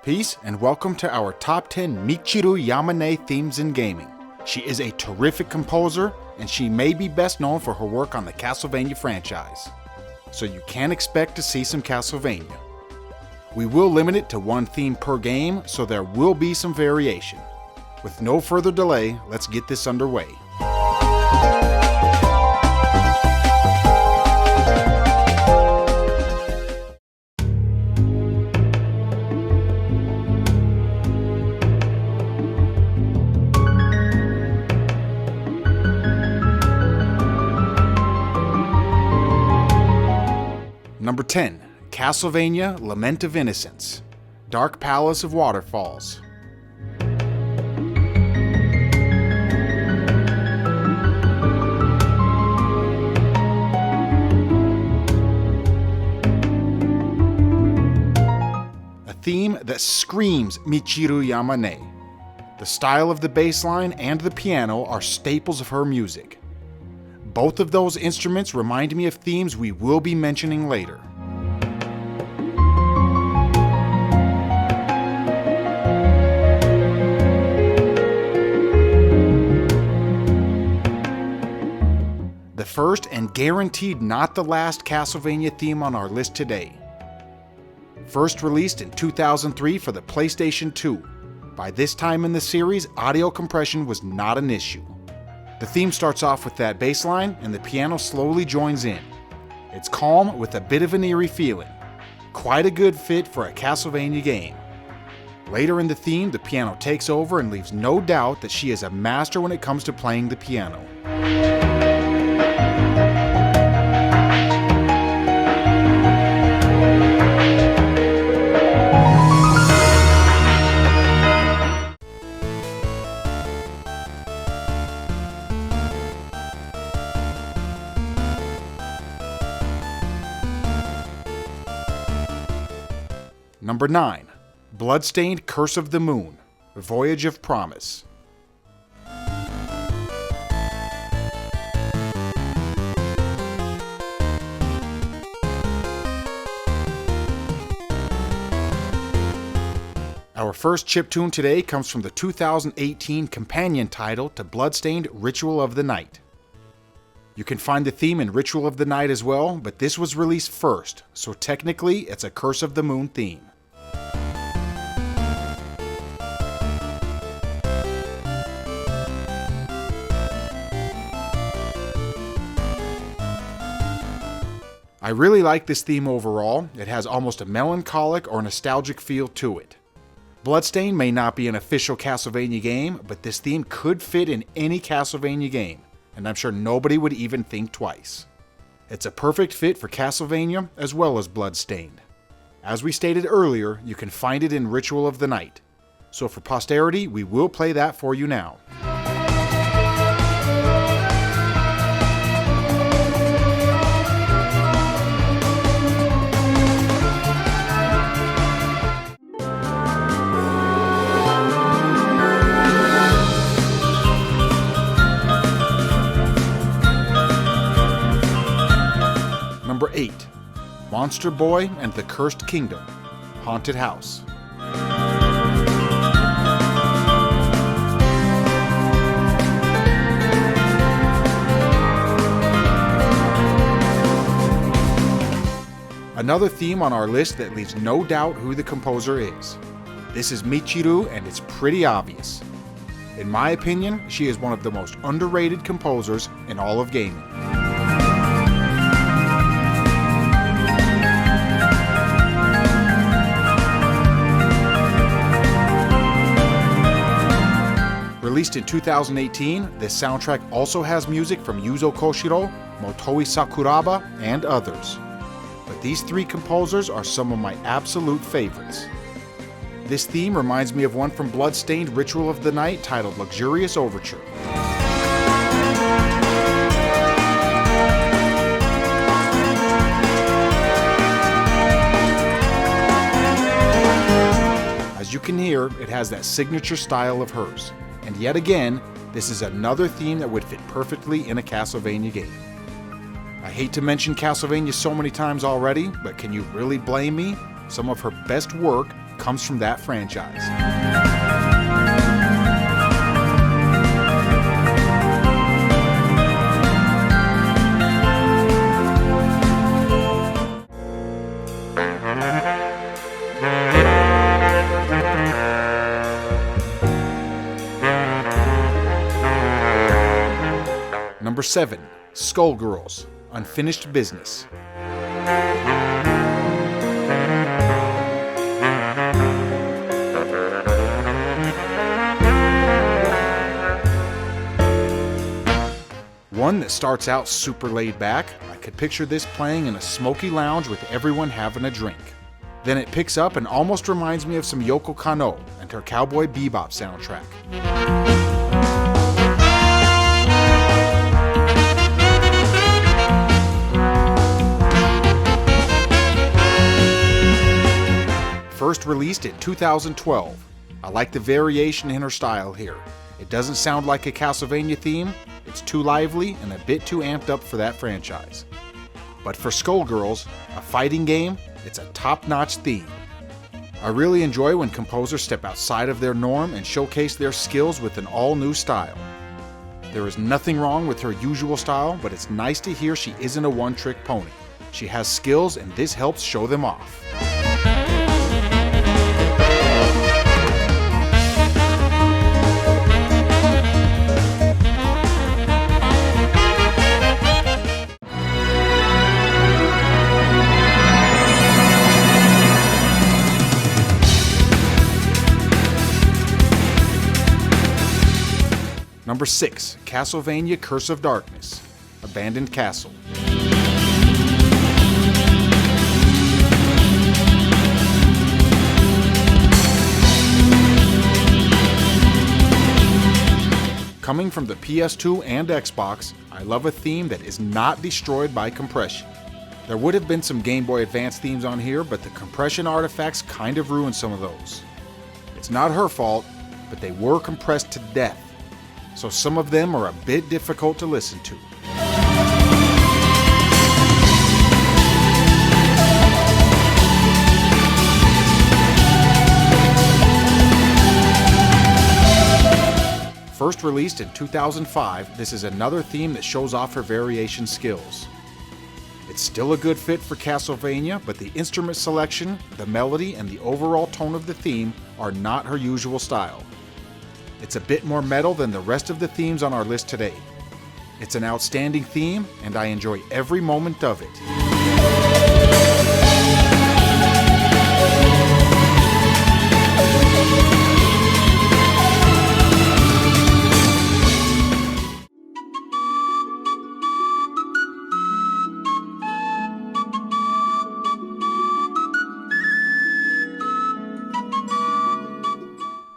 Peace and welcome to our top 10 Michiru Yamane themes in gaming. She is a terrific composer, and she may be best known for her work on the Castlevania franchise. So you can expect to see some Castlevania. We will limit it to one theme per game, so there will be some variation. With no further delay, let's get this underway. Number 10. Castlevania Lament of Innocence, Dark Palace of Waterfalls. A theme that screams Michiru Yamane. The style of the bass line and the piano are staples of her music. Both of those instruments remind me of themes we will be mentioning later. The first and guaranteed not the last Castlevania theme on our list today. First released in 2003 for the PlayStation 2. By this time in the series, audio compression was not an issue. The theme starts off with that bass line, and the piano slowly joins in. It's calm with a bit of an eerie feeling. Quite a good fit for a Castlevania game. Later in the theme, the piano takes over and leaves no doubt that she is a master when it comes to playing the piano. Number 9. Bloodstained Curse of the Moon, Voyage of Promise. Our first chiptune today comes from the 2018 companion title to Bloodstained Ritual of the Night. You can find the theme in Ritual of the Night as well, but this was released first, so technically it's a Curse of the Moon theme. I really like this theme overall. It has almost a melancholic or nostalgic feel to it. Bloodstained may not be an official Castlevania game, but this theme could fit in any Castlevania game, and I'm sure nobody would even think twice. It's a perfect fit for Castlevania as well as Bloodstained. As we stated earlier, you can find it in Ritual of the Night. So for posterity, we will play that for you now. Number 8. Monster Boy and the Cursed Kingdom, Haunted House. Another theme on our list that leaves no doubt who the composer is. This is Michiru, and it's pretty obvious. In my opinion, she is one of the most underrated composers in all of gaming. Released in 2018, this soundtrack also has music from Yuzo Koshiro, Motoi Sakuraba, and others. But these three composers are some of my absolute favorites. This theme reminds me of one from Bloodstained Ritual of the Night titled Luxurious Overture. As you can hear, it has that signature style of hers. And yet again, this is another theme that would fit perfectly in a Castlevania game. I hate to mention Castlevania so many times already, but can you really blame me? Some of her best work comes from that franchise. Number 7, Skullgirls, Unfinished Business. One that starts out super laid back. I could picture this playing in a smoky lounge with everyone having a drink. Then it picks up and almost reminds me of some Yoko Kanno and her Cowboy Bebop soundtrack. First released in 2012. I like the variation in her style here. It doesn't sound like a Castlevania theme, it's too lively and a bit too amped up for that franchise. But for Skullgirls, a fighting game, it's a top-notch theme. I really enjoy when composers step outside of their norm and showcase their skills with an all-new style. There is nothing wrong with her usual style, but it's nice to hear she isn't a one-trick pony. She has skills and this helps show them off. Number 6, Castlevania Curse of Darkness, Abandoned Castle. Coming from the PS2 and Xbox, I love a theme that is not destroyed by compression. There would have been some Game Boy Advance themes on here, but the compression artifacts kind of ruined some of those. It's not her fault, but they were compressed to death, so some of them are a bit difficult to listen to. First released in 2005, this is another theme that shows off her variation skills. It's still a good fit for Castlevania, but the instrument selection, the melody, and the overall tone of the theme are not her usual style. It's a bit more metal than the rest of the themes on our list today. It's an outstanding theme, and I enjoy every moment of it.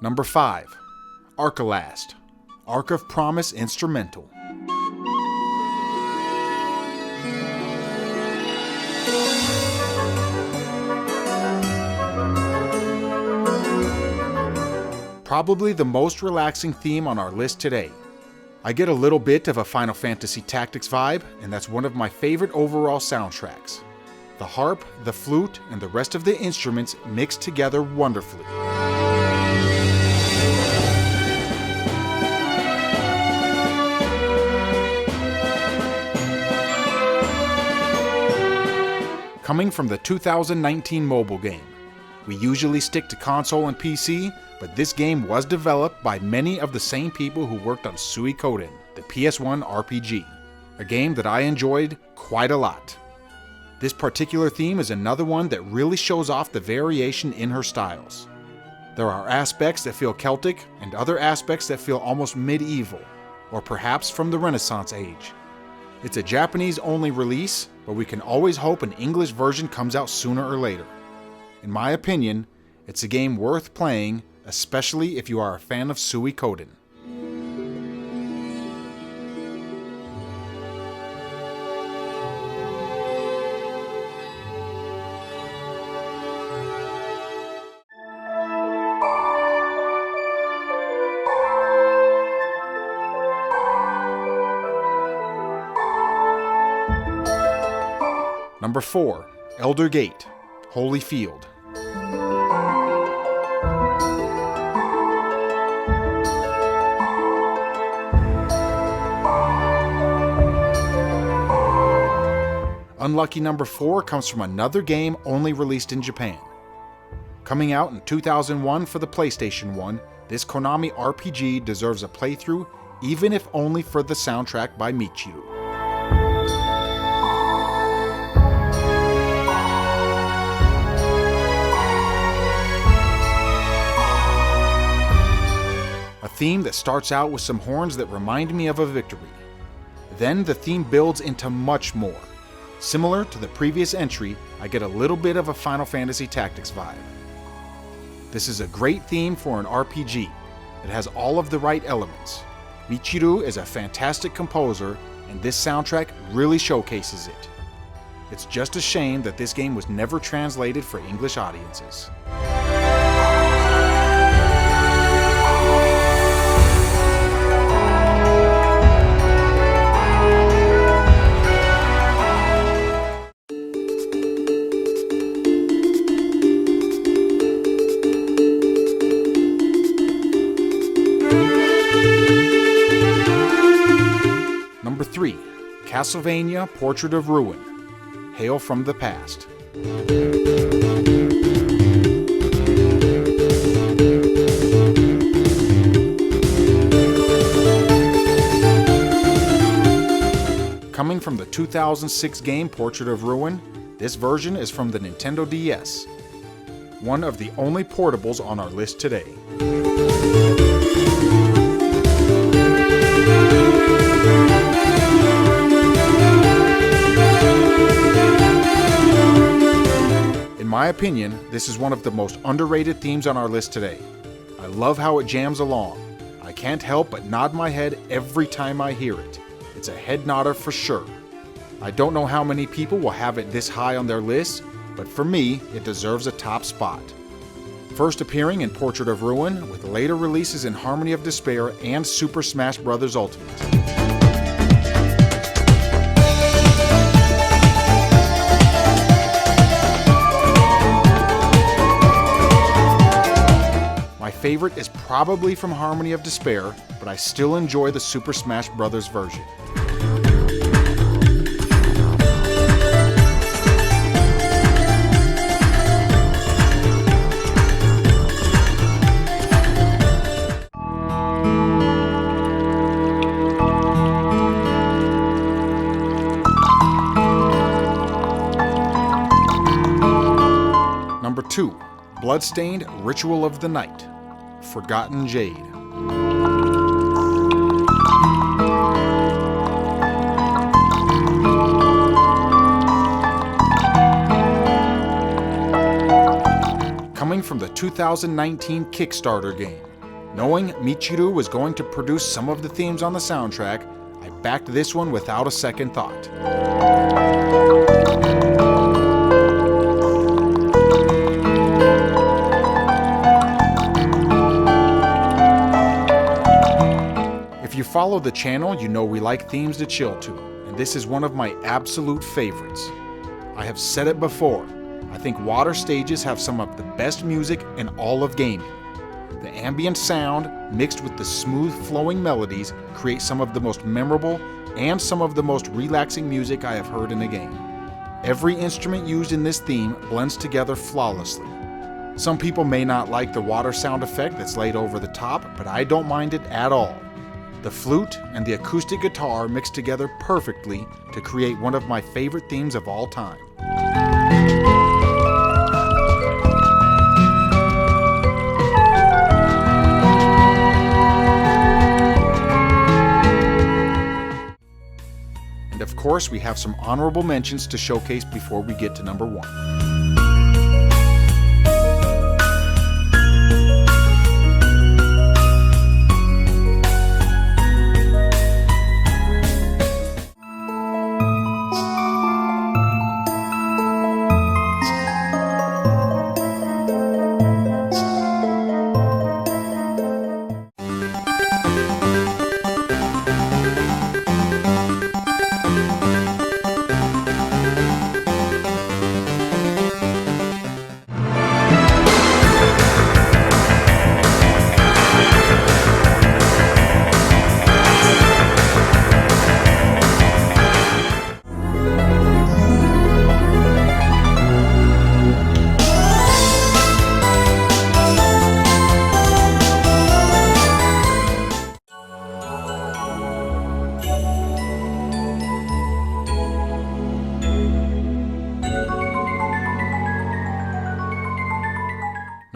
Number 5, Arcalast, Ark of Promise Instrumental. Probably the most relaxing theme on our list today. I get a little bit of a Final Fantasy Tactics vibe, and that's one of my favorite overall soundtracks. The harp, the flute, and the rest of the instruments mix together wonderfully. Coming from the 2019 mobile game. We usually stick to console and PC, but this game was developed by many of the same people who worked on Suikoden, the PS1 RPG, a game that I enjoyed quite a lot. This particular theme is another one that really shows off the variation in her styles. There are aspects that feel Celtic and other aspects that feel almost medieval, or perhaps from the Renaissance age. It's a Japanese-only release, but we can always hope an English version comes out sooner or later. In my opinion, it's a game worth playing, especially if you are a fan of Suikoden. Number 4, Elder Gate, Holy Field. Unlucky number 4 comes from another game only released in Japan. Coming out in 2001 for the PlayStation 1, this Konami RPG deserves a playthrough, even if only for the soundtrack by Michiru. A theme that starts out with some horns that remind me of a victory. Then the theme builds into much more. Similar to the previous entry, I get a little bit of a Final Fantasy Tactics vibe. This is a great theme for an RPG. It has all of the right elements. Michiru is a fantastic composer, and this soundtrack really showcases it. It's just a shame that this game was never translated for English audiences. Number 3. Castlevania Portrait of Ruin. Hail from the Past. Coming from the 2006 game Portrait of Ruin, this version is from the Nintendo DS, one of the only portables on our list today. In my opinion, this is one of the most underrated themes on our list today. I love how it jams along. I can't help but nod my head every time I hear it. It's a head nodder for sure. I don't know how many people will have it this high on their list, but for me, it deserves a top spot. First appearing in Portrait of Ruin, with later releases in Harmony of Despair and Super Smash Bros. Ultimate. My favorite is probably from Harmony of Despair, but I still enjoy the Super Smash Bros. Version. Number 2. Bloodstained Ritual of the Night. Forgotten Jade. Coming from the 2019 Kickstarter game. Knowing Michiru was going to produce some of the themes on the soundtrack, I backed this one without a second thought. If you follow the channel, you know we like themes to chill to, and this is one of my absolute favorites. I have said it before, I think water stages have some of the best music in all of gaming. The ambient sound, mixed with the smooth flowing melodies, create some of the most memorable and some of the most relaxing music I have heard in a game. Every instrument used in this theme blends together flawlessly. Some people may not like the water sound effect that's laid over the top, but I don't mind it at all. The flute and the acoustic guitar mix together perfectly to create one of my favorite themes of all time. And of course, we have some honorable mentions to showcase before we get to number 1.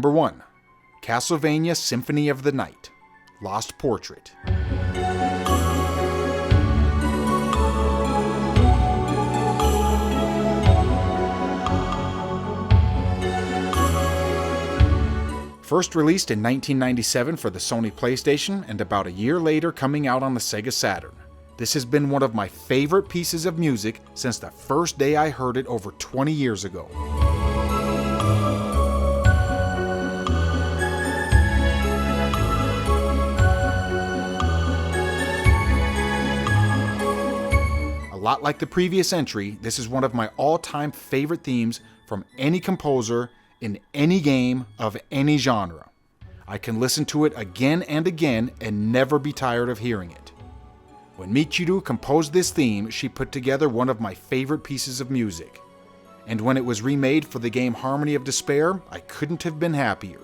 Number 1. Castlevania Symphony of the Night, Lost Portrait. First released in 1997 for the Sony PlayStation and about a year later coming out on the Sega Saturn. This has been one of my favorite pieces of music since the first day I heard it over 20 years ago. A lot like the previous entry, this is one of my all-time favorite themes from any composer in any game of any genre. I can listen to it again and again and never be tired of hearing it. When Michiru composed this theme, she put together one of my favorite pieces of music. And when it was remade for the game Harmony of Despair, I couldn't have been happier.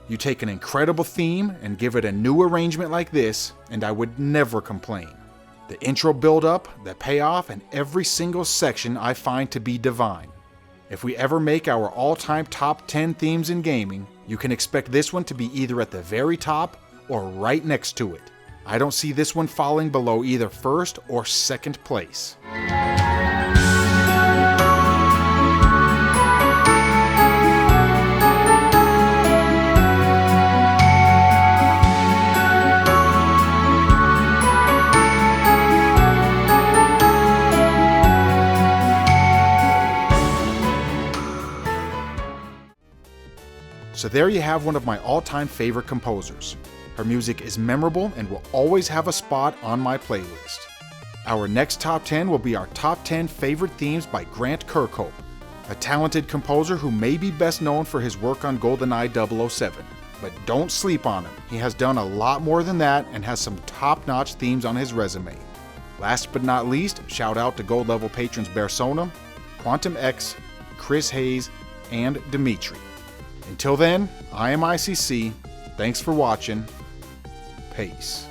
You take an incredible theme and give it a new arrangement like this, and I would never complain. The intro build-up, the payoff, and every single section I find to be divine. If we ever make our all-time top 10 themes in gaming, you can expect this one to be either at the very top or right next to it. I don't see this one falling below either first or second place. So there you have one of my all-time favorite composers. Her music is memorable and will always have a spot on my playlist. Our next top 10 will be our top 10 favorite themes by Grant Kirkhope, a talented composer who may be best known for his work on GoldenEye 007. But don't sleep on him. He has done a lot more than that and has some top-notch themes on his resume. Last but not least, shout out to gold level patrons Bersona, Quantum X, Chris Hayes, and Dimitri. Until then, I am ICC. Thanks for watching. Peace.